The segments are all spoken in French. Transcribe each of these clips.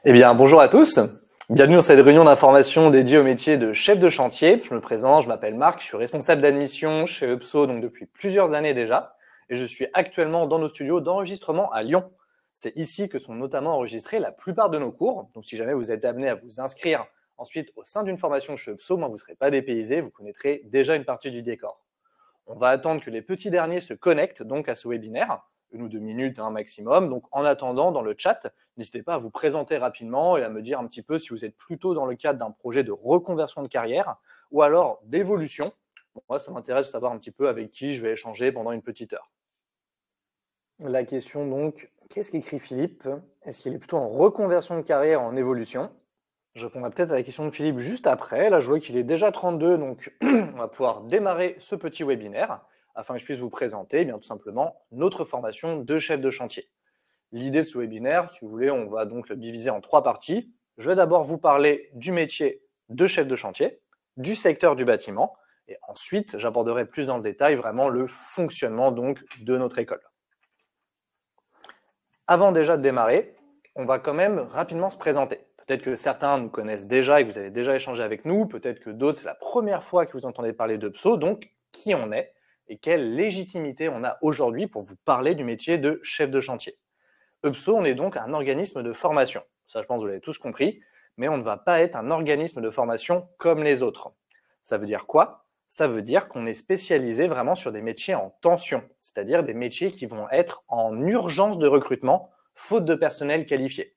Eh bien, bonjour à tous. Bienvenue dans cette réunion d'information dédiée au métier de chef de chantier. Je me présente, je m'appelle Marc, je suis responsable d'admission chez UPSO donc depuis plusieurs années déjà. Et je suis actuellement dans nos studios d'enregistrement à Lyon. C'est ici que sont notamment enregistrés la plupart de nos cours. Donc, si jamais vous êtes amené à vous inscrire ensuite au sein d'une formation chez UPSO, vous ne serez pas dépaysé, vous connaîtrez déjà une partie du décor. On va attendre que les petits derniers se connectent donc à ce webinaire, 1 ou 2 minutes maximum. Donc en attendant, dans le chat, n'hésitez pas à vous présenter rapidement et à me dire un petit peu si vous êtes plutôt dans le cadre d'un projet de reconversion de carrière ou alors d'évolution. Bon, moi, ça m'intéresse de savoir un petit peu avec qui je vais échanger pendant une petite heure. La question donc, qu'est-ce qu'écrit Philippe? Est-ce qu'il est plutôt en reconversion de carrière ou en évolution? Je répondrai peut-être à la question de Philippe juste après. Là, je vois qu'il est déjà 32, donc on va pouvoir démarrer ce petit webinaire afin que je puisse vous présenter tout simplement notre formation de chef de chantier. L'idée de ce webinaire, si vous voulez, on va donc le diviser en 3 parties. Je vais d'abord vous parler du métier de chef de chantier, du secteur du bâtiment, et ensuite j'aborderai plus dans le détail vraiment le fonctionnement donc de notre école. Avant déjà de démarrer, on va quand même rapidement se présenter. Peut-être que certains nous connaissent déjà et que vous avez déjà échangé avec nous, peut-être que d'autres, c'est la première fois que vous entendez parler de UPSO, donc qui on est et quelle légitimité on a aujourd'hui pour vous parler du métier de chef de chantier. UPSO, on est donc un organisme de formation. Ça, je pense que vous l'avez tous compris, mais on ne va pas être un organisme de formation comme les autres. Ça veut dire quoi? Ça veut dire qu'on est spécialisé vraiment sur des métiers en tension, c'est-à-dire des métiers qui vont être en urgence de recrutement, faute de personnel qualifié.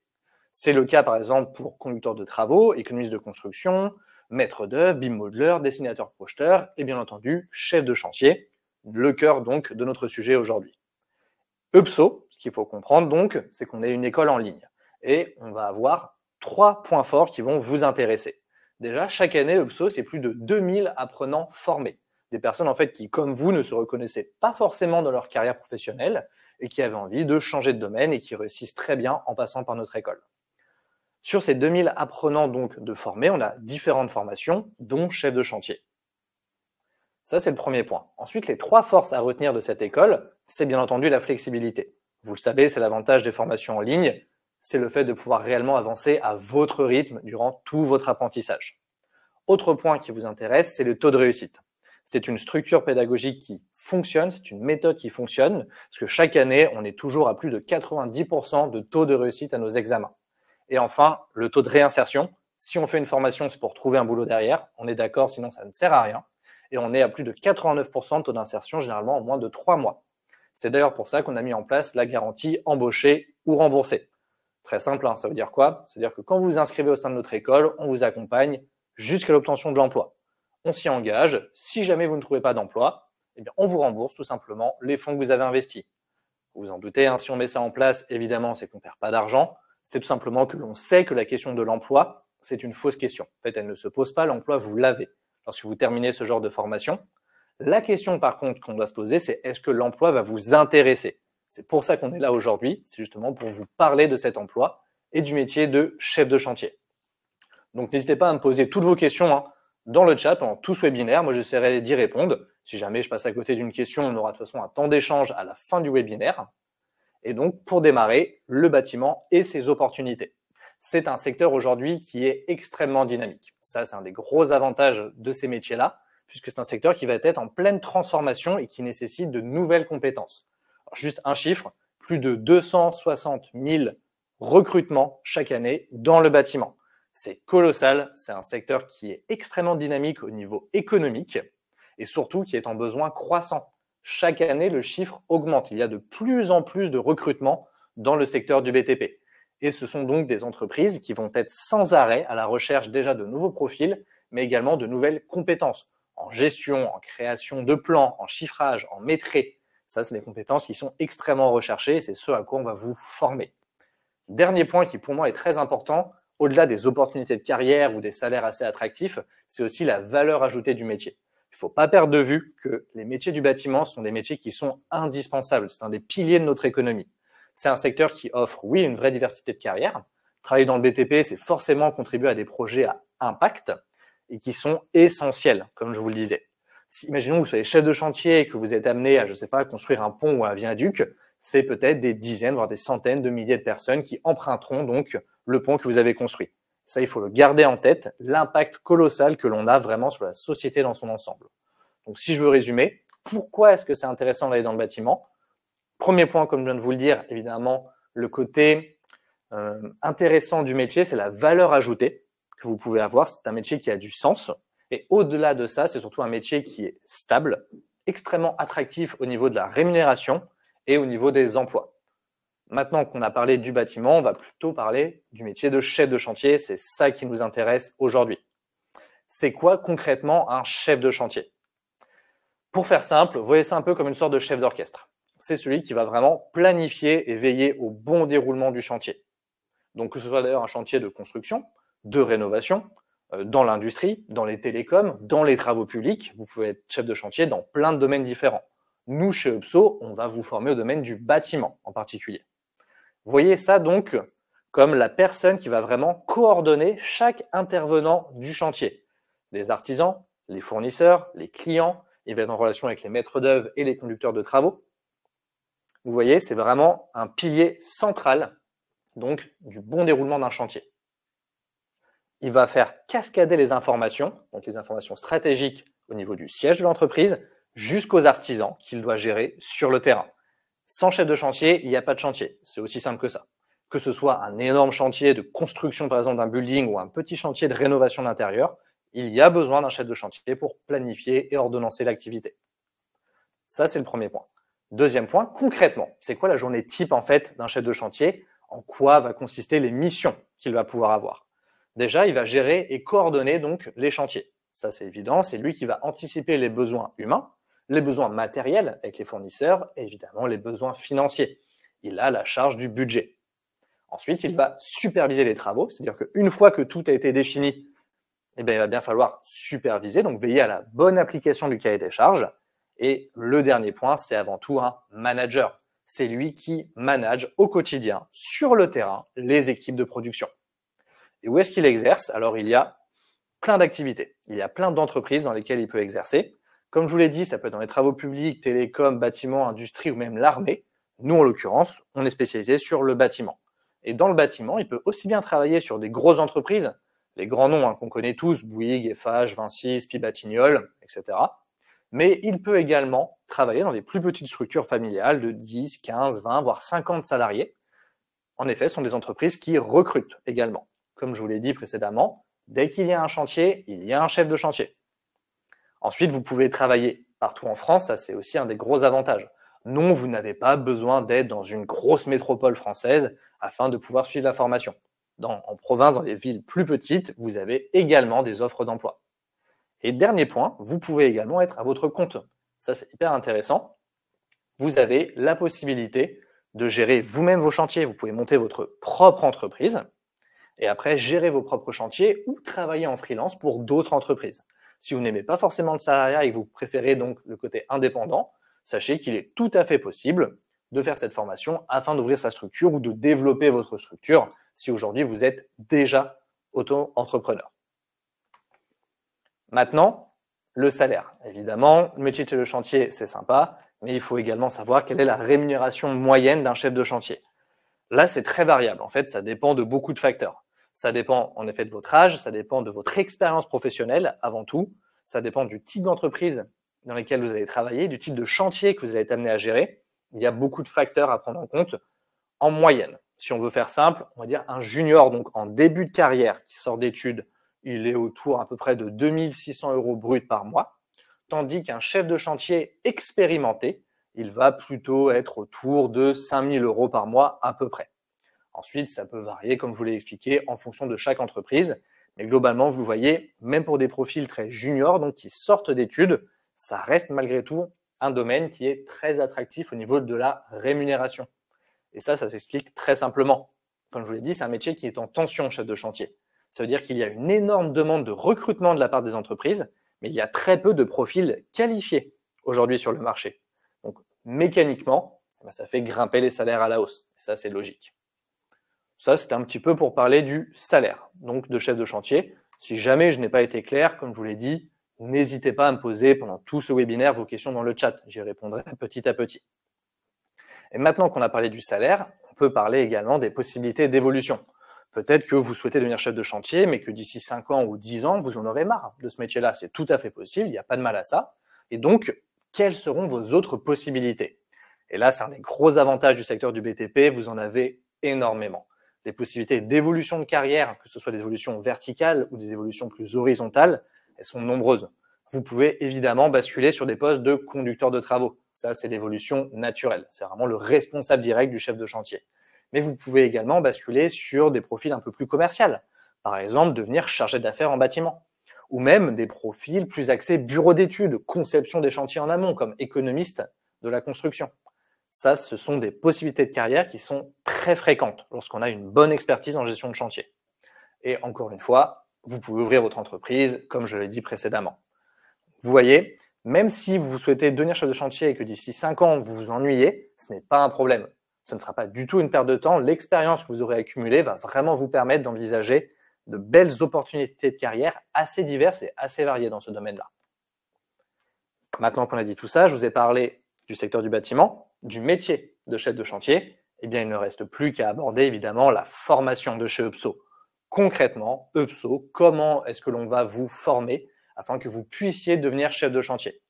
C'est le cas par exemple pour conducteur de travaux, économiste de construction, maître d'œuvre, BIM modeleur, dessinateur projeteur et bien entendu chef de chantier, le cœur donc de notre sujet aujourd'hui. UPSO, ce qu'il faut comprendre donc, c'est qu'on est une école en ligne et on va avoir 3 points forts qui vont vous intéresser. Déjà, chaque année, UPSO, c'est plus de 2000 apprenants formés. Des personnes en fait qui, comme vous, ne se reconnaissaient pas forcément dans leur carrière professionnelle et qui avaient envie de changer de domaine et qui réussissent très bien en passant par notre école. Sur ces 2000 apprenants donc de formés, on a différentes formations, dont chef de chantier. Ça, c'est le premier point. Ensuite, les 3 forces à retenir de cette école, c'est bien entendu la flexibilité. Vous le savez, c'est l'avantage des formations en ligne, c'est le fait de pouvoir réellement avancer à votre rythme durant tout votre apprentissage. Autre point qui vous intéresse, c'est le taux de réussite. C'est une structure pédagogique qui fonctionne, c'est une méthode qui fonctionne, parce que chaque année, on est toujours à plus de 90% de taux de réussite à nos examens. Et enfin, le taux de réinsertion. Si on fait une formation, c'est pour trouver un boulot derrière. On est d'accord, sinon ça ne sert à rien. Et on est à plus de 89% de taux d'insertion, généralement en moins de 3 mois. C'est d'ailleurs pour ça qu'on a mis en place la garantie embauché ou remboursé. Très simple, ça veut dire quoi? C'est-à-dire que quand vous vous inscrivez au sein de notre école, on vous accompagne jusqu'à l'obtention de l'emploi. On s'y engage. Si jamais vous ne trouvez pas d'emploi, on vous rembourse tout simplement les fonds que vous avez investis. Vous vous en doutez, si on met ça en place, évidemment, c'est qu'on ne perd pas d'argent. C'est tout simplement que l'on sait que la question de l'emploi, c'est une fausse question. En fait, elle ne se pose pas, l'emploi, vous l'avez lorsque vous terminez ce genre de formation. La question, par contre, qu'on doit se poser, c'est est-ce que l'emploi va vous intéresser? C'est pour ça qu'on est là aujourd'hui, c'est justement pour vous parler de cet emploi et du métier de chef de chantier. Donc, n'hésitez pas à me poser toutes vos questions dans le chat pendant tout ce webinaire. Moi, j'essaierai d'y répondre. Si jamais je passe à côté d'une question, on aura de toute façon un temps d'échange à la fin du webinaire. Et donc, pour démarrer, le bâtiment et ses opportunités. C'est un secteur aujourd'hui qui est extrêmement dynamique. Ça, c'est un des gros avantages de ces métiers-là, puisque c'est un secteur qui va être en pleine transformation et qui nécessite de nouvelles compétences. Alors, juste un chiffre, plus de 260 000 recrutements chaque année dans le bâtiment. C'est colossal, c'est un secteur qui est extrêmement dynamique au niveau économique et surtout qui est en besoin croissant. Chaque année, le chiffre augmente. Il y a de plus en plus de recrutements dans le secteur du BTP. Et ce sont donc des entreprises qui vont être sans arrêt à la recherche déjà de nouveaux profils, mais également de nouvelles compétences en gestion, en création de plans, en chiffrage, en maîtrise. Ça, c'est des compétences qui sont extrêmement recherchées et c'est ce à quoi on va vous former. Dernier point qui pour moi est très important, au-delà des opportunités de carrière ou des salaires assez attractifs, c'est aussi la valeur ajoutée du métier. Il ne faut pas perdre de vue que les métiers du bâtiment sont des métiers qui sont indispensables. C'est un des piliers de notre économie. C'est un secteur qui offre, oui, une vraie diversité de carrières. Travailler dans le BTP, c'est forcément contribuer à des projets à impact et qui sont essentiels, comme je vous le disais. Si, imaginons que vous soyez chef de chantier et que vous êtes amené à, je ne sais pas, construire un pont ou un viaduc, c'est peut-être des dizaines, voire des centaines de milliers de personnes qui emprunteront donc le pont que vous avez construit. Ça, il faut le garder en tête, l'impact colossal que l'on a vraiment sur la société dans son ensemble. Donc, si je veux résumer, pourquoi est-ce que c'est intéressant d'aller dans le bâtiment? Premier point, comme je viens de vous le dire, évidemment, le côté intéressant du métier, c'est la valeur ajoutée que vous pouvez avoir. C'est un métier qui a du sens. Et au-delà de ça, c'est surtout un métier qui est stable, extrêmement attractif au niveau de la rémunération et au niveau des emplois. Maintenant qu'on a parlé du bâtiment, on va plutôt parler du métier de chef de chantier. C'est ça qui nous intéresse aujourd'hui. C'est quoi concrètement un chef de chantier? Pour faire simple, voyez ça un peu comme une sorte de chef d'orchestre. C'est celui qui va vraiment planifier et veiller au bon déroulement du chantier. Donc que ce soit d'ailleurs un chantier de construction, de rénovation, dans l'industrie, dans les télécoms, dans les travaux publics, vous pouvez être chef de chantier dans plein de domaines différents. Nous, chez UPSO, on va vous former au domaine du bâtiment en particulier. Voyez ça donc comme la personne qui va vraiment coordonner chaque intervenant du chantier. Les artisans, les fournisseurs, les clients, il va être en relation avec les maîtres d'œuvre et les conducteurs de travaux. Vous voyez, c'est vraiment un pilier central donc du bon déroulement d'un chantier. Il va faire cascader les informations, donc les informations stratégiques au niveau du siège de l'entreprise, jusqu'aux artisans qu'il doit gérer sur le terrain. Sans chef de chantier, il n'y a pas de chantier. C'est aussi simple que ça. Que ce soit un énorme chantier de construction, par exemple, d'un building ou un petit chantier de rénovation d'intérieur, il y a besoin d'un chef de chantier pour planifier et ordonnancer l'activité. Ça, c'est le premier point. Deuxième point, concrètement, c'est quoi la journée type en fait d'un chef de chantier? En quoi va consister les missions qu'il va pouvoir avoir? Déjà, il va gérer et coordonner donc les chantiers. Ça, c'est évident, c'est lui qui va anticiper les besoins humains, les besoins matériels avec les fournisseurs et évidemment les besoins financiers. Il a la charge du budget. Ensuite, il va superviser les travaux, c'est-à-dire qu'une fois que tout a été défini, eh bien, il va bien falloir superviser, donc veiller à la bonne application du cahier des charges. Et le dernier point, c'est avant tout un manager. C'est lui qui manage au quotidien, sur le terrain, les équipes de production. Et où est-ce qu'il exerce? Alors, il y a plein d'activités. Il y a plein d'entreprises dans lesquelles il peut exercer. Comme je vous l'ai dit, ça peut être dans les travaux publics, télécoms, bâtiments, industrie ou même l'armée. Nous, en l'occurrence, on est spécialisé sur le bâtiment. Et dans le bâtiment, il peut aussi bien travailler sur des grosses entreprises, les grands noms qu'on connaît tous, Bouygues, Eiffage, Vinci, Spi Batignolles, etc. Mais il peut également travailler dans des plus petites structures familiales de 10, 15, 20, voire 50 salariés. En effet, ce sont des entreprises qui recrutent également. Comme je vous l'ai dit précédemment, dès qu'il y a un chantier, il y a un chef de chantier. Ensuite, vous pouvez travailler partout en France, ça c'est aussi un des gros avantages. Non, vous n'avez pas besoin d'être dans une grosse métropole française afin de pouvoir suivre la formation. En province, dans les villes plus petites, vous avez également des offres d'emploi. Et dernier point, vous pouvez également être à votre compte. Ça, c'est hyper intéressant. Vous avez la possibilité de gérer vous-même vos chantiers. Vous pouvez monter votre propre entreprise et après gérer vos propres chantiers ou travailler en freelance pour d'autres entreprises. Si vous n'aimez pas forcément le salariat et que vous préférez donc le côté indépendant, sachez qu'il est tout à fait possible de faire cette formation afin d'ouvrir sa structure ou de développer votre structure si aujourd'hui vous êtes déjà auto-entrepreneur. Maintenant, le salaire. Évidemment, le métier de chef de chantier, c'est sympa, mais il faut également savoir quelle est la rémunération moyenne d'un chef de chantier. Là, c'est très variable. En fait, ça dépend de beaucoup de facteurs. Ça dépend en effet de votre âge, ça dépend de votre expérience professionnelle avant tout, ça dépend du type d'entreprise dans lesquelles vous allez travailler, du type de chantier que vous allez être amené à gérer. Il y a beaucoup de facteurs à prendre en compte en moyenne. Si on veut faire simple, on va dire un junior, donc en début de carrière, qui sort d'études, il est autour à peu près de 2 600 € brut par mois, tandis qu'un chef de chantier expérimenté, il va plutôt être autour de 5 000 € par mois à peu près. Ensuite, ça peut varier, comme je vous l'ai expliqué, en fonction de chaque entreprise. Mais globalement, vous voyez, même pour des profils très juniors, donc qui sortent d'études, ça reste malgré tout un domaine qui est très attractif au niveau de la rémunération. Et ça s'explique très simplement. Comme je vous l'ai dit, c'est un métier qui est en tension, chef de chantier. Ça veut dire qu'il y a une énorme demande de recrutement de la part des entreprises, mais il y a très peu de profils qualifiés aujourd'hui sur le marché. Donc, mécaniquement, ça fait grimper les salaires à la hausse. Et ça, c'est logique. Ça, c'est un petit peu pour parler du salaire, donc de chef de chantier. Si jamais je n'ai pas été clair, comme je vous l'ai dit, n'hésitez pas à me poser pendant tout ce webinaire vos questions dans le chat. J'y répondrai petit à petit. Et maintenant qu'on a parlé du salaire, on peut parler également des possibilités d'évolution. Peut-être que vous souhaitez devenir chef de chantier, mais que d'ici 5 ans ou 10 ans, vous en aurez marre de ce métier-là. C'est tout à fait possible, il n'y a pas de mal à ça. Et donc, quelles seront vos autres possibilités? Et là, c'est un des gros avantages du secteur du BTP, vous en avez énormément. Des possibilités d'évolution de carrière, que ce soit des évolutions verticales ou des évolutions plus horizontales, elles sont nombreuses. Vous pouvez évidemment basculer sur des postes de conducteur de travaux. Ça, c'est l'évolution naturelle. C'est vraiment le responsable direct du chef de chantier. Mais vous pouvez également basculer sur des profils un peu plus commerciaux. Par exemple, devenir chargé d'affaires en bâtiment. Ou même des profils plus axés bureau d'études, conception des chantiers en amont, comme économiste de la construction. Ça, ce sont des possibilités de carrière qui sont très fréquentes lorsqu'on a une bonne expertise en gestion de chantier. Et encore une fois, vous pouvez ouvrir votre entreprise, comme je l'ai dit précédemment. Vous voyez, même si vous souhaitez devenir chef de chantier et que d'ici 5 ans, vous vous ennuyez, ce n'est pas un problème. Ce ne sera pas du tout une perte de temps. L'expérience que vous aurez accumulée va vraiment vous permettre d'envisager de belles opportunités de carrière assez diverses et assez variées dans ce domaine-là. Maintenant qu'on a dit tout ça, je vous ai parlé du secteur du bâtiment, du métier de chef de chantier. Eh bien, il ne reste plus qu'à aborder évidemment la formation de chez UPSO. Concrètement, UPSO, comment est-ce que l'on va vous former afin que vous puissiez devenir chef de chantier?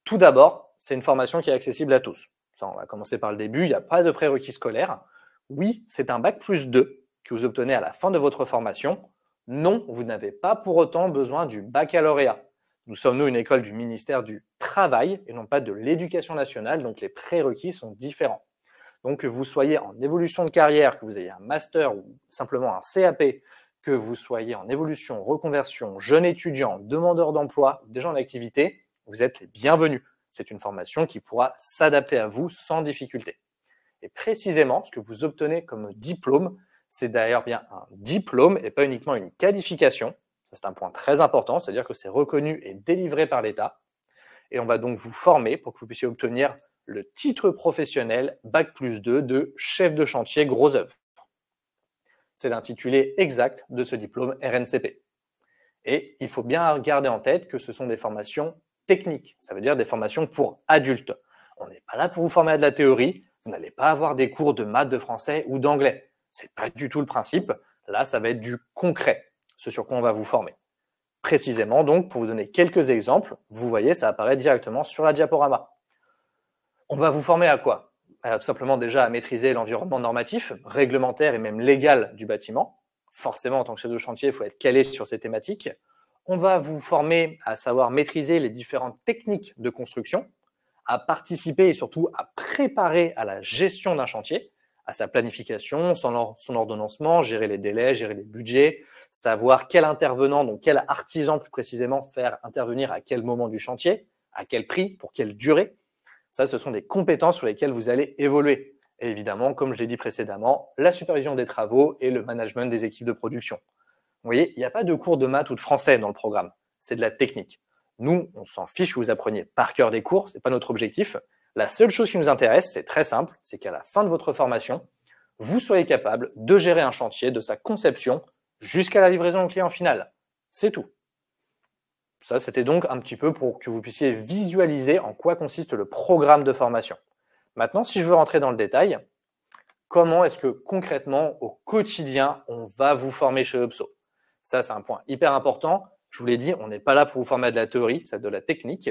Tout d'abord, c'est une formation qui est accessible à tous. Ça, on va commencer par le début, il n'y a pas de prérequis scolaire. Oui, c'est un bac+2 que vous obtenez à la fin de votre formation. Non, vous n'avez pas pour autant besoin du baccalauréat. Nous sommes, nous, une école du ministère du Travail et non pas de l'Éducation nationale, donc les prérequis sont différents. Donc, que vous soyez en évolution de carrière, que vous ayez un master ou simplement un CAP, que vous soyez en évolution, reconversion, jeune étudiant, demandeur d'emploi, déjà en activité, vous êtes les bienvenus. C'est une formation qui pourra s'adapter à vous sans difficulté. Et précisément, ce que vous obtenez comme diplôme, c'est d'ailleurs bien un diplôme et pas uniquement une qualification. C'est un point très important, c'est-à-dire que c'est reconnu et délivré par l'État. Et on va donc vous former pour que vous puissiez obtenir le titre professionnel bac+2 de chef de chantier gros œuvre. C'est l'intitulé exact de ce diplôme RNCP. Et il faut bien garder en tête que ce sont des formations techniques, ça veut dire des formations pour adultes. On n'est pas là pour vous former à de la théorie, vous n'allez pas avoir des cours de maths, de français ou d'anglais. C'est pas du tout le principe. Là, ça va être du concret, ce sur quoi on va vous former. Précisément, donc, pour vous donner quelques exemples, vous voyez, ça apparaît directement sur la diaporama. On va vous former à quoi? Tout simplement déjà à maîtriser l'environnement normatif, réglementaire et même légal du bâtiment. Forcément, en tant que chef de chantier, il faut être calé sur ces thématiques. On va vous former à savoir maîtriser les différentes techniques de construction, à participer et surtout à préparer à la gestion d'un chantier, à sa planification, son ordonnancement, gérer les délais, gérer les budgets, savoir quel intervenant, donc quel artisan plus précisément faire intervenir à quel moment du chantier, à quel prix, pour quelle durée. Ça, ce sont des compétences sur lesquelles vous allez évoluer. Et évidemment, comme je l'ai dit précédemment, la supervision des travaux et le management des équipes de production. Vous voyez, il n'y a pas de cours de maths ou de français dans le programme. C'est de la technique. Nous, on s'en fiche que vous appreniez par cœur des cours, ce n'est pas notre objectif. La seule chose qui nous intéresse, c'est très simple, c'est qu'à la fin de votre formation, vous soyez capable de gérer un chantier de sa conception jusqu'à la livraison au client final. C'est tout. Ça, c'était donc un petit peu pour que vous puissiez visualiser en quoi consiste le programme de formation. Maintenant, si je veux rentrer dans le détail, comment est-ce que concrètement, au quotidien, on va vous former chez UPSO? Ça, c'est un point hyper important. Je vous l'ai dit, on n'est pas là pour vous former à de la théorie, c'est de la technique.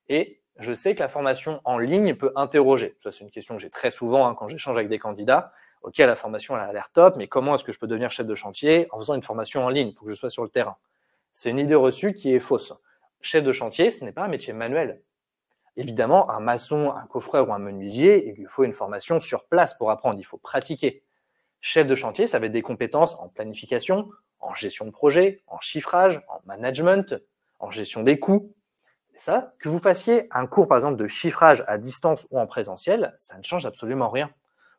Et je sais que la formation en ligne peut interroger. Ça, c'est une question que j'ai très souvent quand j'échange avec des candidats. Ok, la formation elle a l'air top, mais comment est-ce que je peux devenir chef de chantier en faisant une formation en ligne? Il faut que je sois sur le terrain. C'est une idée reçue qui est fausse. Chef de chantier, ce n'est pas un métier manuel. Évidemment, un maçon, un coffreur ou un menuisier, il lui faut une formation sur place pour apprendre, il faut pratiquer. Chef de chantier, ça va être des compétences en planification, en gestion de projet, en chiffrage, en management, en gestion des coûts. Et ça, que vous fassiez un cours par exemple de chiffrage à distance ou en présentiel, ça ne change absolument rien.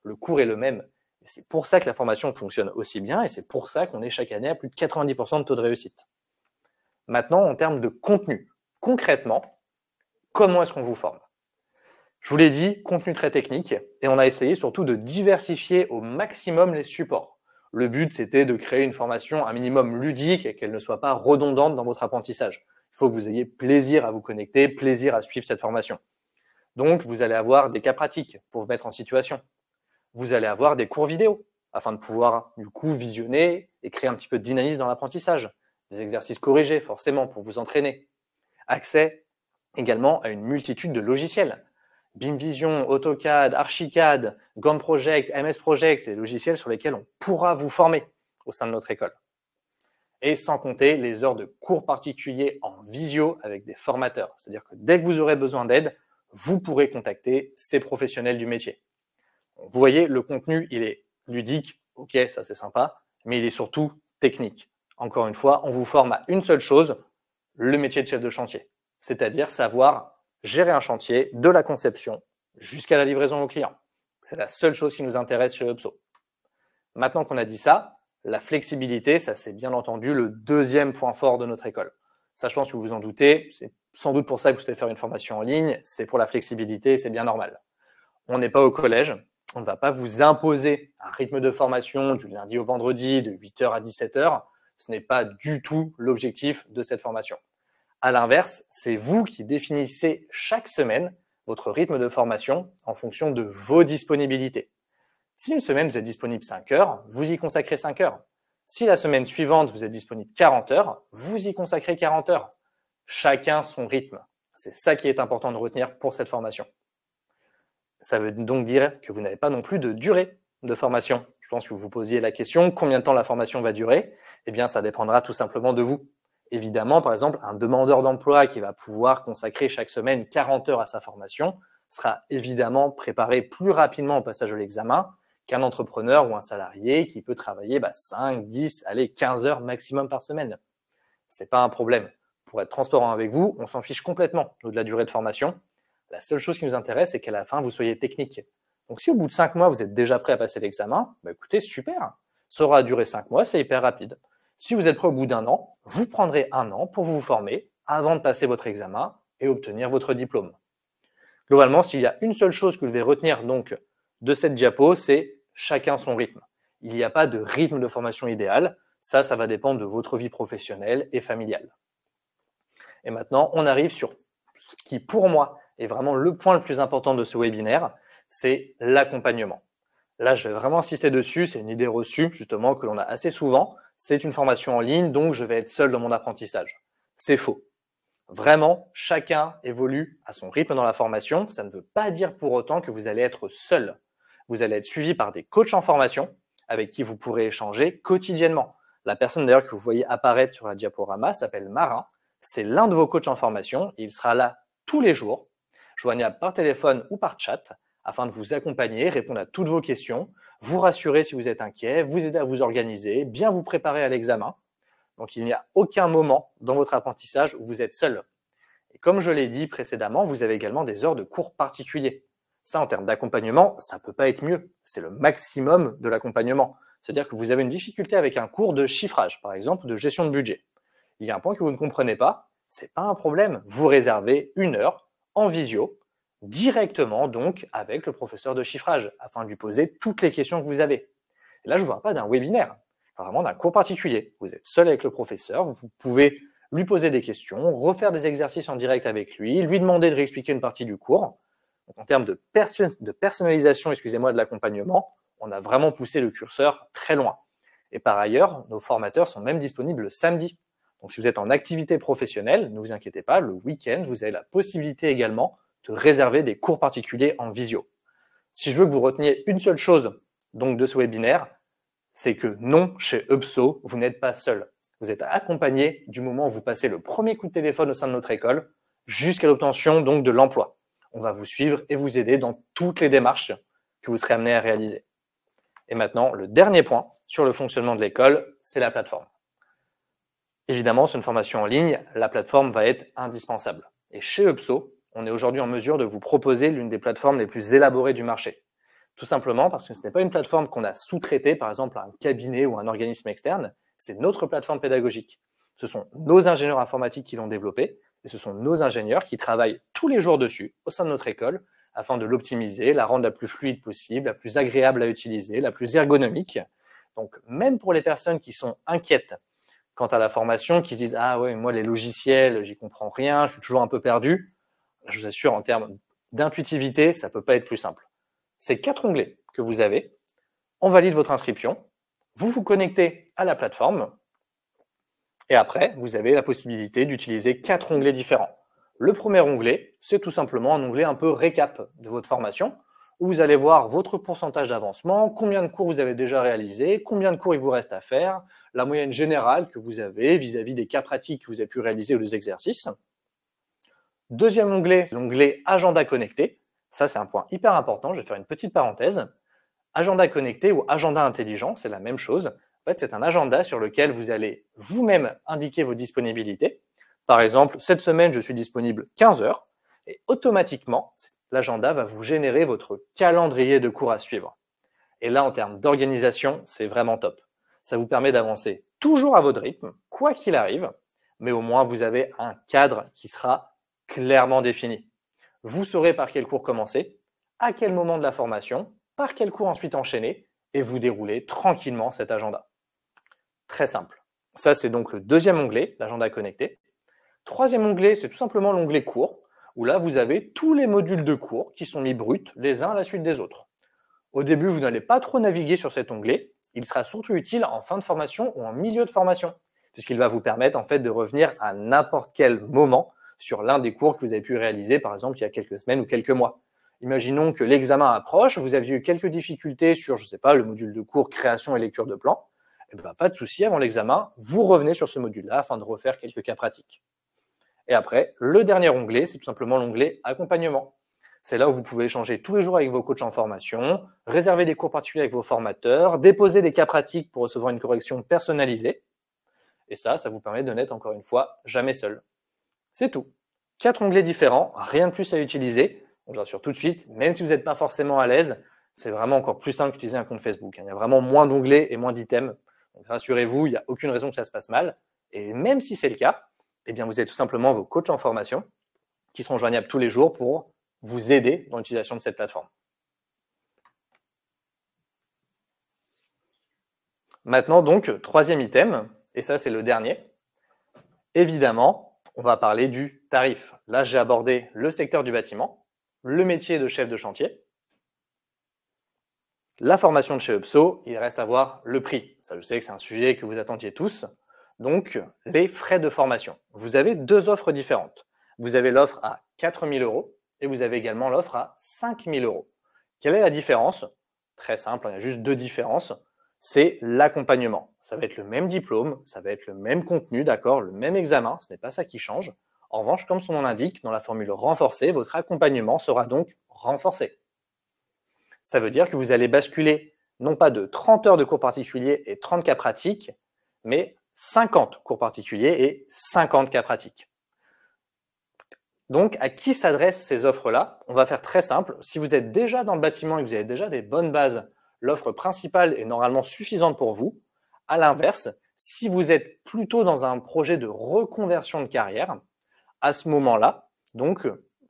Le cours est le même. Et c'est pour ça que la formation fonctionne aussi bien et c'est pour ça qu'on est chaque année à plus de 90% de taux de réussite. Maintenant, en termes de contenu, concrètement, comment est-ce qu'on vous forme? Je vous l'ai dit, contenu très technique, et on a essayé surtout de diversifier au maximum les supports. Le but, c'était de créer une formation un minimum ludique et qu'elle ne soit pas redondante dans votre apprentissage. Il faut que vous ayez plaisir à vous connecter, plaisir à suivre cette formation. Donc, vous allez avoir des cas pratiques pour vous mettre en situation. Vous allez avoir des cours vidéo afin de pouvoir, du coup, visionner et créer un petit peu de dynamisme dans l'apprentissage. Des exercices corrigés, forcément, pour vous entraîner. Accès également à une multitude de logiciels. BIMvision, AutoCAD, Archicad, Gantt Project, MS Project, c'est des logiciels sur lesquels on pourra vous former au sein de notre école. Et sans compter les heures de cours particuliers en visio avec des formateurs. C'est-à-dire que dès que vous aurez besoin d'aide, vous pourrez contacter ces professionnels du métier. Vous voyez, le contenu, il est ludique, ok, ça c'est sympa, mais il est surtout technique. Encore une fois, on vous forme à une seule chose, le métier de chef de chantier. C'est-à-dire savoir gérer un chantier de la conception jusqu'à la livraison au client. C'est la seule chose qui nous intéresse chez UPSO. Maintenant qu'on a dit ça, la flexibilité, ça c'est bien entendu le deuxième point fort de notre école. Ça, je pense que vous vous en doutez, c'est sans doute pour ça que vous souhaitez faire une formation en ligne, c'est pour la flexibilité, c'est bien normal. On n'est pas au collège, on ne va pas vous imposer un rythme de formation du lundi au vendredi de 8h à 17h. Ce n'est pas du tout l'objectif de cette formation. À l'inverse, c'est vous qui définissez chaque semaine votre rythme de formation en fonction de vos disponibilités. Si une semaine vous êtes disponible 5 heures, vous y consacrez 5 heures. Si la semaine suivante vous êtes disponible 40 heures, vous y consacrez 40 heures. Chacun son rythme. C'est ça qui est important de retenir pour cette formation. Ça veut donc dire que vous n'avez pas non plus de durée de formation. Je pense que vous vous posiez la question, combien de temps la formation va durer? Eh bien, ça dépendra tout simplement de vous. Évidemment, par exemple, un demandeur d'emploi qui va pouvoir consacrer chaque semaine 40 heures à sa formation sera évidemment préparé plus rapidement au passage de l'examen qu'un entrepreneur ou un salarié qui peut travailler 5, 10, allez, 15 heures maximum par semaine. Ce n'est pas un problème. Pour être transparent avec vous, on s'en fiche complètement de la durée de formation. La seule chose qui nous intéresse, c'est qu'à la fin, vous soyez technique. Donc, si au bout de 5 mois, vous êtes déjà prêt à passer l'examen, écoutez, super. Ça aura duré 5 mois, c'est hyper rapide. Si vous êtes prêt au bout d'un an, vous prendrez un an pour vous former avant de passer votre examen et obtenir votre diplôme. Globalement, s'il y a une seule chose que vous devez retenir donc de cette diapo, c'est chacun son rythme. Il n'y a pas de rythme de formation idéal. Ça va dépendre de votre vie professionnelle et familiale. Et maintenant, on arrive sur ce qui, pour moi, est vraiment le point le plus important de ce webinaire, c'est l'accompagnement. Là, je vais vraiment insister dessus, c'est une idée reçue justement que l'on a assez souvent. C'est une formation en ligne, donc je vais être seul dans mon apprentissage. C'est faux. Vraiment, chacun évolue à son rythme dans la formation. Ça ne veut pas dire pour autant que vous allez être seul. Vous allez être suivi par des coachs en formation avec qui vous pourrez échanger quotidiennement. La personne d'ailleurs que vous voyez apparaître sur la diaporama s'appelle Marin. C'est l'un de vos coachs en formation. Il sera là tous les jours, joignable par téléphone ou par chat, afin de vous accompagner, répondre à toutes vos questions, vous rassurer si vous êtes inquiet, vous aider à vous organiser, bien vous préparer à l'examen. Donc, il n'y a aucun moment dans votre apprentissage où vous êtes seul. Et comme je l'ai dit précédemment, vous avez également des heures de cours particuliers. Ça, en termes d'accompagnement, ça ne peut pas être mieux. C'est le maximum de l'accompagnement. C'est-à-dire que vous avez une difficulté avec un cours de chiffrage, par exemple, de gestion de budget. Il y a un point que vous ne comprenez pas, ce n'est pas un problème. Vous réservez une heure en visio, directement donc avec le professeur de chiffrage, afin de lui poser toutes les questions que vous avez. Et là, je ne vous parle pas d'un webinaire, vraiment d'un cours particulier. Vous êtes seul avec le professeur, vous pouvez lui poser des questions, refaire des exercices en direct avec lui demander de réexpliquer une partie du cours. Donc, en termes de personnalisation, de l'accompagnement, on a vraiment poussé le curseur très loin. Et par ailleurs, nos formateurs sont même disponibles le samedi. Donc, si vous êtes en activité professionnelle, ne vous inquiétez pas, le week-end, vous avez la possibilité également de réserver des cours particuliers en visio. Si je veux que vous reteniez une seule chose donc, de ce webinaire, c'est que non, chez UPSO, vous n'êtes pas seul. Vous êtes accompagné du moment où vous passez le premier coup de téléphone au sein de notre école jusqu'à l'obtention donc de l'emploi. On va vous suivre et vous aider dans toutes les démarches que vous serez amené à réaliser. Et maintenant, le dernier point sur le fonctionnement de l'école, c'est la plateforme. Évidemment, c'est une formation en ligne, la plateforme va être indispensable. Et chez UPSO, on est aujourd'hui en mesure de vous proposer l'une des plateformes les plus élaborées du marché. Tout simplement parce que ce n'est pas une plateforme qu'on a sous-traitée, par exemple, à un cabinet ou un organisme externe, c'est notre plateforme pédagogique. Ce sont nos ingénieurs informatiques qui l'ont développée et ce sont nos ingénieurs qui travaillent tous les jours dessus au sein de notre école afin de l'optimiser, la rendre la plus fluide possible, la plus agréable à utiliser, la plus ergonomique. Donc, même pour les personnes qui sont inquiètes quant à la formation, qui se disent « Ah ouais, moi les logiciels, j'y comprends rien, je suis toujours un peu perdu », je vous assure, en termes d'intuitivité, ça ne peut pas être plus simple. Ces 4 onglets que vous avez, on valide votre inscription, vous vous connectez à la plateforme et après, vous avez la possibilité d'utiliser 4 onglets différents. Le premier onglet, c'est tout simplement un onglet un peu récap de votre formation où vous allez voir votre pourcentage d'avancement, combien de cours vous avez déjà réalisé, combien de cours il vous reste à faire, la moyenne générale que vous avez vis-à-vis des cas pratiques que vous avez pu réaliser ou des exercices. Deuxième onglet, l'onglet Agenda connecté. Ça, c'est un point hyper important. Je vais faire une petite parenthèse. Agenda connecté ou agenda intelligent, c'est la même chose. En fait, c'est un agenda sur lequel vous allez vous-même indiquer vos disponibilités. Par exemple, cette semaine, je suis disponible 15 heures et automatiquement, l'agenda va vous générer votre calendrier de cours à suivre. Et là, en termes d'organisation, c'est vraiment top. Ça vous permet d'avancer toujours à votre rythme, quoi qu'il arrive, mais au moins vous avez un cadre qui sera clairement défini. Vous saurez par quel cours commencer, à quel moment de la formation, par quel cours ensuite enchaîner, et vous déroulez tranquillement cet agenda. Très simple. Ça, c'est donc le deuxième onglet, l'agenda connecté. Troisième onglet, c'est tout simplement l'onglet cours, où là, vous avez tous les modules de cours qui sont mis bruts les uns à la suite des autres. Au début, vous n'allez pas trop naviguer sur cet onglet. Il sera surtout utile en fin de formation ou en milieu de formation, puisqu'il va vous permettre en fait de revenir à n'importe quel moment sur l'un des cours que vous avez pu réaliser, par exemple, il y a quelques semaines ou quelques mois. Imaginons que l'examen approche, vous aviez eu quelques difficultés sur, je ne sais pas, le module de cours création et lecture de plan. Eh bien, pas de souci, avant l'examen, vous revenez sur ce module-là afin de refaire quelques cas pratiques. Et après, le dernier onglet, c'est tout simplement l'onglet accompagnement. C'est là où vous pouvez échanger tous les jours avec vos coachs en formation, réserver des cours particuliers avec vos formateurs, déposer des cas pratiques pour recevoir une correction personnalisée. Et ça vous permet de n'être encore une fois jamais seul. C'est tout. 4 onglets différents, rien de plus à utiliser. On vous rassure tout de suite, même si vous n'êtes pas forcément à l'aise, c'est vraiment encore plus simple qu'utiliser un compte Facebook. Il y a vraiment moins d'onglets et moins d'items. Donc rassurez-vous, il n'y a aucune raison que ça se passe mal. Et même si c'est le cas, eh bien vous avez tout simplement vos coachs en formation qui seront joignables tous les jours pour vous aider dans l'utilisation de cette plateforme. Maintenant donc, troisième item, et ça c'est le dernier. Évidemment, on va parler du tarif. Là, j'ai abordé le secteur du bâtiment, le métier de chef de chantier. La formation de chez UPSO, il reste à voir le prix. Ça, je sais que c'est un sujet que vous attendiez tous. Donc, les frais de formation. Vous avez 2 offres différentes. Vous avez l'offre à 4 000 € et vous avez également l'offre à 5 000 €. Quelle est la différence? Très simple, il y a juste 2 différences. C'est l'accompagnement. Ça va être le même diplôme, ça va être le même contenu, d'accord, le même examen, ce n'est pas ça qui change. En revanche, comme son nom l'indique, dans la formule renforcée, votre accompagnement sera donc renforcé. Ça veut dire que vous allez basculer non pas de 30 heures de cours particuliers et 30 cas pratiques, mais 50 cours particuliers et 50 cas pratiques. Donc, à qui s'adressent ces offres-là? On va faire très simple. Si vous êtes déjà dans le bâtiment et que vous avez déjà des bonnes bases, l'offre principale est normalement suffisante pour vous. À l'inverse, si vous êtes plutôt dans un projet de reconversion de carrière, à ce moment-là, donc,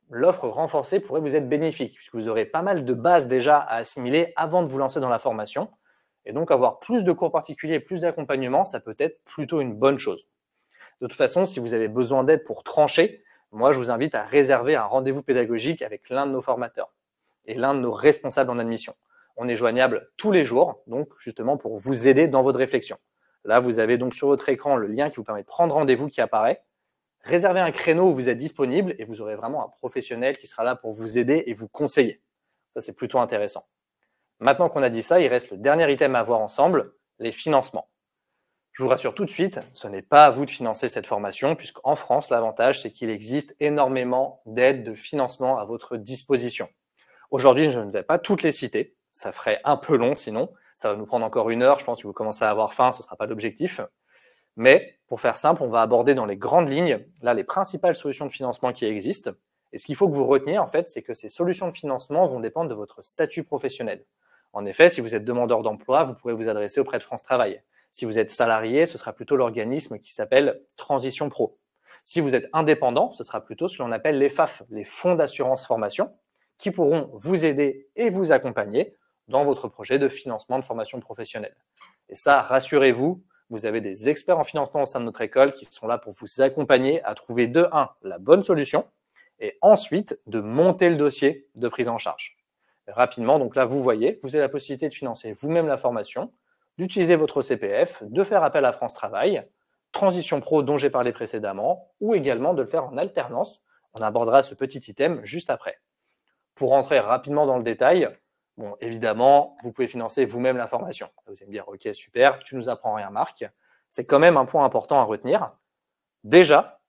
l'offre renforcée pourrait vous être bénéfique, puisque vous aurez pas mal de bases déjà à assimiler avant de vous lancer dans la formation. Et donc, avoir plus de cours particuliers, plus d'accompagnement, ça peut être plutôt une bonne chose. De toute façon, si vous avez besoin d'aide pour trancher, moi, je vous invite à réserver un rendez-vous pédagogique avec l'un de nos formateurs et l'un de nos responsables en admission. On est joignable tous les jours, donc justement pour vous aider dans votre réflexion. Là, vous avez donc sur votre écran le lien qui vous permet de prendre rendez-vous qui apparaît. Réservez un créneau où vous êtes disponible et vous aurez vraiment un professionnel qui sera là pour vous aider et vous conseiller. Ça, c'est plutôt intéressant. Maintenant qu'on a dit ça, il reste le dernier item à voir ensemble, les financements. Je vous rassure tout de suite, ce n'est pas à vous de financer cette formation, puisqu'en France, l'avantage, c'est qu'il existe énormément d'aides de financement à votre disposition. Aujourd'hui, je ne vais pas toutes les citer, ça ferait un peu long sinon, ça va nous prendre encore 1 heure, je pense que vous commencez à avoir faim, ce ne sera pas l'objectif. Mais pour faire simple, on va aborder dans les grandes lignes, là, les principales solutions de financement qui existent. Et ce qu'il faut que vous reteniez, en fait, c'est que ces solutions de financement vont dépendre de votre statut professionnel. En effet, si vous êtes demandeur d'emploi, vous pourrez vous adresser auprès de France Travail. Si vous êtes salarié, ce sera plutôt l'organisme qui s'appelle Transition Pro. Si vous êtes indépendant, ce sera plutôt ce que l'on appelle les FAF, les fonds d'assurance formation, qui pourront vous aider et vous accompagner dans votre projet de financement de formation professionnelle. Et ça, rassurez-vous, vous avez des experts en financement au sein de notre école qui sont là pour vous accompagner à trouver de 1, la bonne solution, et ensuite de monter le dossier de prise en charge. Rapidement, donc là, vous voyez, vous avez la possibilité de financer vous-même la formation, d'utiliser votre CPF, de faire appel à France Travail, Transition Pro dont j'ai parlé précédemment, ou également de le faire en alternance. On abordera ce petit item juste après. Pour rentrer rapidement dans le détail, bon, évidemment, vous pouvez financer vous-même la formation. Vous allez me dire, ok, super, tu nous apprends rien, Marc. C'est quand même un point important à retenir. Déjà,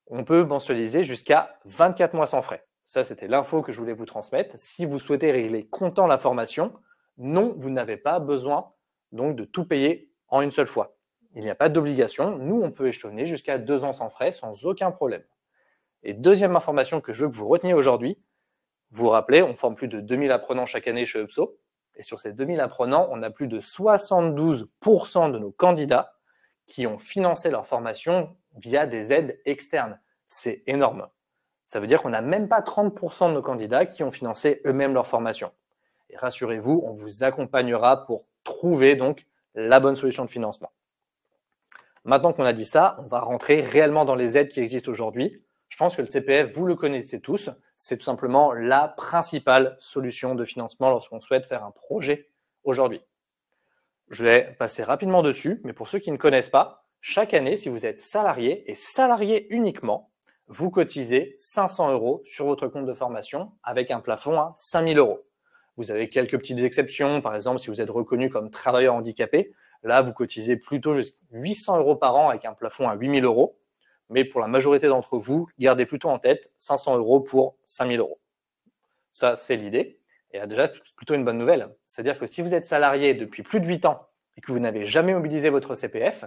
on peut mensualiser jusqu'à 24 mois sans frais. Ça, c'était l'info que je voulais vous transmettre. Si vous souhaitez régler comptant la formation, non, vous n'avez pas besoin donc de tout payer en une seule fois. Il n'y a pas d'obligation. Nous, on peut échelonner jusqu'à 2 ans sans frais sans aucun problème. Et deuxième information que je veux que vous reteniez aujourd'hui, vous vous rappelez, on forme plus de 2000 apprenants chaque année chez UPSO. Et sur ces 2000 apprenants, on a plus de 72% de nos candidats qui ont financé leur formation via des aides externes. C'est énorme. Ça veut dire qu'on n'a même pas 30% de nos candidats qui ont financé eux-mêmes leur formation. Et rassurez-vous, on vous accompagnera pour trouver donc la bonne solution de financement. Maintenant qu'on a dit ça, on va rentrer réellement dans les aides qui existent aujourd'hui. Je pense que le CPF, vous le connaissez tous, c'est tout simplement la principale solution de financement lorsqu'on souhaite faire un projet aujourd'hui. Je vais passer rapidement dessus, mais pour ceux qui ne connaissent pas, chaque année, si vous êtes salarié et salarié uniquement, vous cotisez 500 € sur votre compte de formation avec un plafond à 5 000 €. Vous avez quelques petites exceptions, par exemple si vous êtes reconnu comme travailleur handicapé, là vous cotisez plutôt jusqu'à 800 € par an avec un plafond à 8 000 €. Mais pour la majorité d'entre vous, gardez plutôt en tête 500 € pour 5 000 €. Ça, c'est l'idée. Et déjà, plutôt une bonne nouvelle. C'est-à-dire que si vous êtes salarié depuis plus de 8 ans et que vous n'avez jamais mobilisé votre CPF,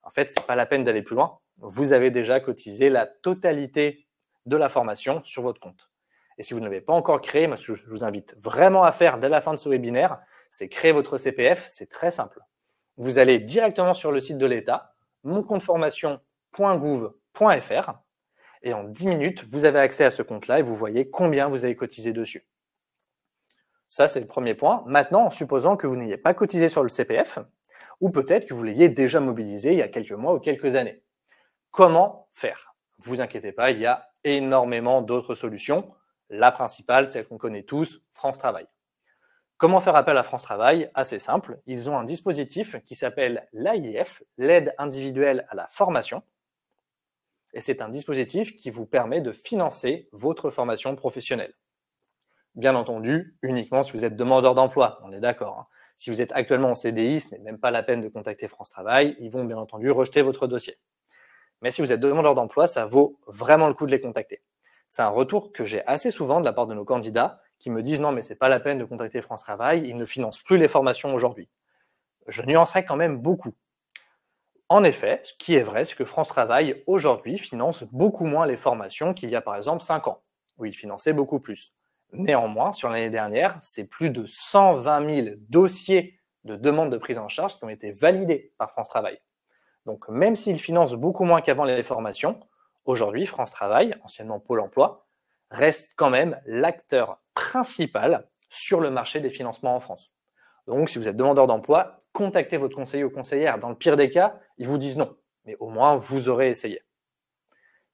en fait, ce n'est pas la peine d'aller plus loin. Vous avez déjà cotisé la totalité de la formation sur votre compte. Et si vous ne l'avez pas encore créé, moi, ce que je vous invite vraiment à faire dès la fin de ce webinaire, c'est créer votre CPF. C'est très simple. Vous allez directement sur le site de l'État, moncompteformation.gouv.fr, et en 10 minutes, vous avez accès à ce compte-là et vous voyez combien vous avez cotisé dessus. Ça, c'est le premier point. Maintenant, en supposant que vous n'ayez pas cotisé sur le CPF, ou peut-être que vous l'ayez déjà mobilisé il y a quelques mois ou quelques années. Comment faire? Ne vous inquiétez pas, il y a énormément d'autres solutions. La principale, celle qu'on connaît tous, France Travail. Comment faire appel à France Travail? Assez simple. Ils ont un dispositif qui s'appelle l'AIF, l'aide individuelle à la formation. Et c'est un dispositif qui vous permet de financer votre formation professionnelle. Bien entendu, uniquement si vous êtes demandeur d'emploi, on est d'accord. Si vous êtes actuellement en CDI, ce n'est même pas la peine de contacter France Travail. Ils vont bien entendu rejeter votre dossier. Mais si vous êtes demandeur d'emploi, ça vaut vraiment le coup de les contacter. C'est un retour que j'ai assez souvent de la part de nos candidats qui me disent non, mais c'est pas la peine de contacter France Travail, ils ne financent plus les formations aujourd'hui. Je nuancerai quand même beaucoup. En effet, ce qui est vrai, c'est que France Travail aujourd'hui finance beaucoup moins les formations qu'il y a par exemple 5 ans, où ils finançaient beaucoup plus. Néanmoins, sur l'année dernière, c'est plus de 120 000 dossiers de demande de prise en charge qui ont été validés par France Travail. Donc, même s'ils financent beaucoup moins qu'avant les formations, aujourd'hui, France Travail, anciennement Pôle emploi, reste quand même l'acteur principal sur le marché des financements en France. Donc, si vous êtes demandeur d'emploi, contactez votre conseiller ou conseillère. Dans le pire des cas, ils vous disent non, mais au moins, vous aurez essayé.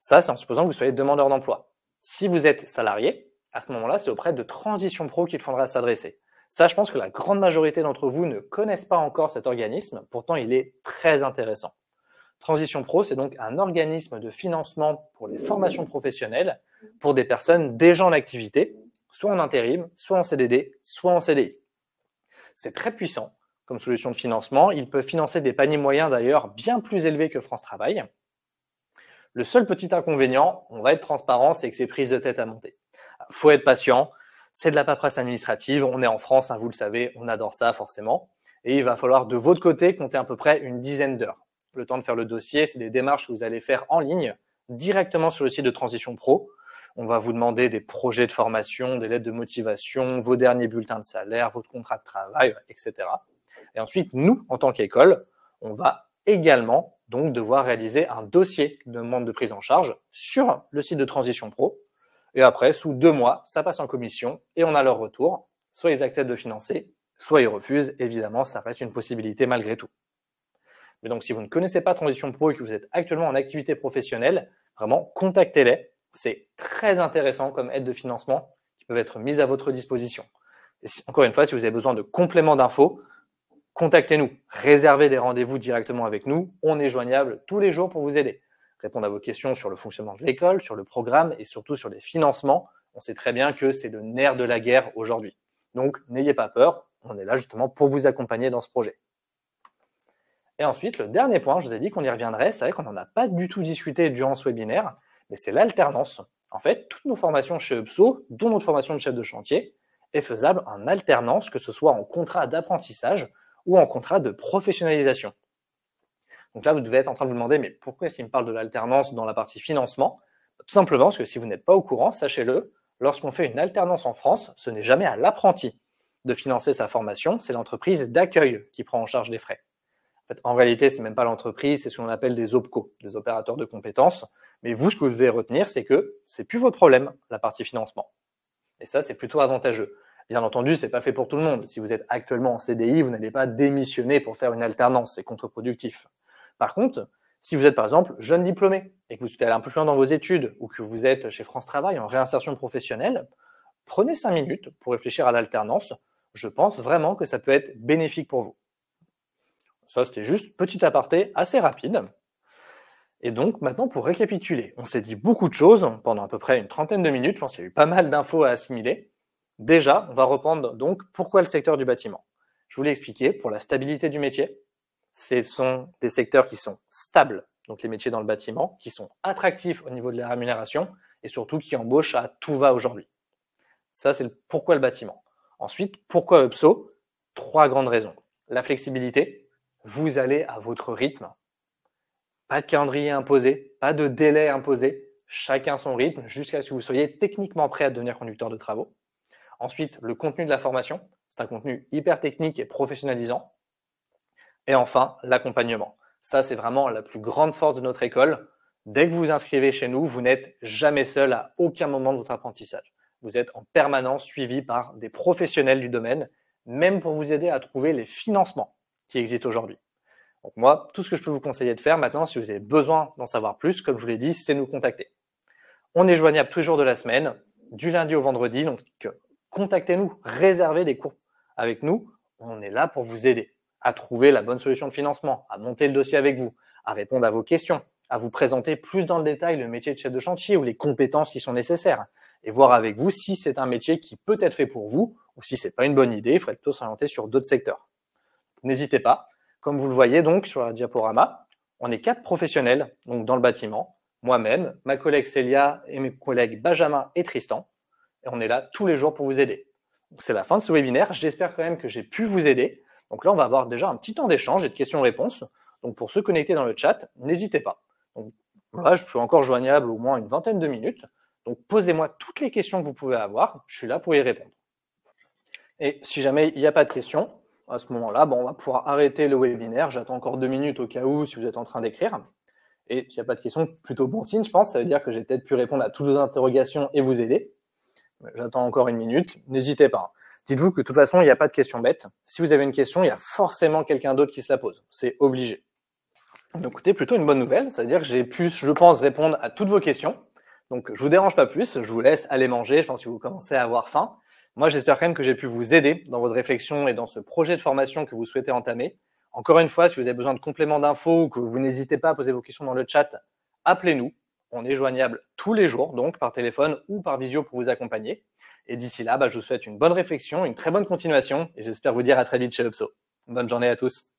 Ça, c'est en supposant que vous soyez demandeur d'emploi. Si vous êtes salarié, à ce moment-là, c'est auprès de Transition Pro qu'il faudra s'adresser. Ça, je pense que la grande majorité d'entre vous ne connaissent pas encore cet organisme, pourtant il est très intéressant. Transition Pro, c'est donc un organisme de financement pour les formations professionnelles pour des personnes déjà en activité, soit en intérim, soit en CDD, soit en CDI. C'est très puissant comme solution de financement. Ils peuvent financer des paniers moyens d'ailleurs bien plus élevés que France Travail. Le seul petit inconvénient, on va être transparent, c'est que c'est prise de tête à monter. Il faut être patient, c'est de la paperasse administrative, on est en France, vous le savez, on adore ça forcément. Et il va falloir de votre côté compter à peu près une dizaine d'heures. Le temps de faire le dossier, c'est des démarches que vous allez faire en ligne, directement sur le site de Transition Pro. On va vous demander des projets de formation, des lettres de motivation, vos derniers bulletins de salaire, votre contrat de travail, etc. Et ensuite, nous, en tant qu'école, on va également donc devoir réaliser un dossier de demande de prise en charge sur le site de Transition Pro. Et après, sous 2 mois, ça passe en commission et on a leur retour. Soit ils acceptent de financer, soit ils refusent. Évidemment, ça reste une possibilité malgré tout. Mais donc, si vous ne connaissez pas Transition Pro et que vous êtes actuellement en activité professionnelle, vraiment, contactez-les. C'est très intéressant comme aide de financement qui peuvent être mises à votre disposition. Et encore une fois, si vous avez besoin de compléments d'infos, contactez-nous, réservez des rendez-vous directement avec nous. On est joignable tous les jours pour vous aider. Répondre à vos questions sur le fonctionnement de l'école, sur le programme et surtout sur les financements. On sait très bien que c'est le nerf de la guerre aujourd'hui. Donc, n'ayez pas peur, on est là justement pour vous accompagner dans ce projet. Et ensuite, le dernier point, je vous ai dit qu'on y reviendrait, c'est vrai qu'on n'en a pas du tout discuté durant ce webinaire, mais c'est l'alternance. En fait, toutes nos formations chez UPSO, dont notre formation de chef de chantier, est faisable en alternance, que ce soit en contrat d'apprentissage ou en contrat de professionnalisation. Donc là, vous devez être en train de vous demander, mais pourquoi est-ce qu'il me parle de l'alternance dans la partie financement? Tout simplement parce que si vous n'êtes pas au courant, sachez-le, lorsqu'on fait une alternance en France, ce n'est jamais à l'apprenti de financer sa formation, c'est l'entreprise d'accueil qui prend en charge les frais. En réalité, ce n'est même pas l'entreprise, c'est ce qu'on appelle des OPCO, des opérateurs de compétences. Mais vous, ce que vous devez retenir, c'est que ce n'est plus votre problème, la partie financement. Et ça, c'est plutôt avantageux. Bien entendu, ce n'est pas fait pour tout le monde. Si vous êtes actuellement en CDI, vous n'allez pas démissionner pour faire une alternance, c'est contre-productif. Par contre, si vous êtes par exemple jeune diplômé et que vous souhaitez aller un peu plus loin dans vos études ou que vous êtes chez France Travail en réinsertion professionnelle, prenez 5 minutes pour réfléchir à l'alternance. Je pense vraiment que ça peut être bénéfique pour vous. Ça, c'était juste petit aparté assez rapide. Et donc, maintenant, pour récapituler, on s'est dit beaucoup de choses pendant à peu près une trentaine de minutes. Je pense qu'il y a eu pas mal d'infos à assimiler. Déjà, on va reprendre donc pourquoi le secteur du bâtiment. Je vous l'ai expliqué, pour la stabilité du métier, ce sont des secteurs qui sont stables, donc les métiers dans le bâtiment, qui sont attractifs au niveau de la rémunération et surtout qui embauchent à tout va aujourd'hui. Ça, c'est le pourquoi le bâtiment. Ensuite, pourquoi UPSO? 3 grandes raisons. La flexibilité, vous allez à votre rythme. Pas de calendrier imposé, pas de délai imposé, chacun son rythme jusqu'à ce que vous soyez techniquement prêt à devenir conducteur de travaux. Ensuite, le contenu de la formation, c'est un contenu hyper technique et professionnalisant. Et enfin, l'accompagnement. Ça, c'est vraiment la plus grande force de notre école. Dès que vous vous inscrivez chez nous, vous n'êtes jamais seul à aucun moment de votre apprentissage. Vous êtes en permanence suivi par des professionnels du domaine, même pour vous aider à trouver les financements qui existent aujourd'hui. Donc moi, tout ce que je peux vous conseiller de faire maintenant, si vous avez besoin d'en savoir plus, comme je vous l'ai dit, c'est nous contacter. On est joignable tous les jours de la semaine, du lundi au vendredi, donc contactez-nous, réservez des cours avec nous. On est là pour vous aider à trouver la bonne solution de financement, à monter le dossier avec vous, à répondre à vos questions, à vous présenter plus dans le détail le métier de chef de chantier ou les compétences qui sont nécessaires et voir avec vous si c'est un métier qui peut être fait pour vous ou si ce n'est pas une bonne idée, il faudrait plutôt s'orienter sur d'autres secteurs. N'hésitez pas. Comme vous le voyez donc sur la diaporama, on est 4 professionnels donc dans le bâtiment, moi-même, ma collègue Célia et mes collègues Benjamin et Tristan. Et on est là tous les jours pour vous aider. C'est la fin de ce webinaire. J'espère quand même que j'ai pu vous aider. Donc là, on va avoir déjà un petit temps d'échange et de questions-réponses. Donc pour ceux connectés dans le chat, n'hésitez pas. Donc là, je suis encore joignable au moins une vingtaine de minutes. Donc posez-moi toutes les questions que vous pouvez avoir. Je suis là pour y répondre. Et si jamais il n'y a pas de questions, à ce moment-là, on va pouvoir arrêter le webinaire. J'attends encore 2 minutes au cas où si vous êtes en train d'écrire. Et s'il n'y a pas de questions, plutôt bon signe, je pense. Ça veut dire que j'ai peut-être pu répondre à toutes vos interrogations et vous aider. J'attends encore 1 minute. N'hésitez pas. Dites-vous que de toute façon, il n'y a pas de questions bêtes. Si vous avez une question, il y a forcément quelqu'un d'autre qui se la pose. C'est obligé. Donc, écoutez, plutôt une bonne nouvelle. Ça veut dire que j'ai pu, je pense, répondre à toutes vos questions. Donc, je vous dérange pas plus. Je vous laisse aller manger. Je pense que vous commencez à avoir faim. Moi, j'espère quand même que j'ai pu vous aider dans votre réflexion et dans ce projet de formation que vous souhaitez entamer. Encore une fois, si vous avez besoin de compléments d'infos ou que vous n'hésitez pas à poser vos questions dans le chat, appelez-nous. On est joignable tous les jours, donc par téléphone ou par visio pour vous accompagner. Et d'ici là, je vous souhaite une bonne réflexion, une très bonne continuation et j'espère vous dire à très vite chez UPSO. Bonne journée à tous.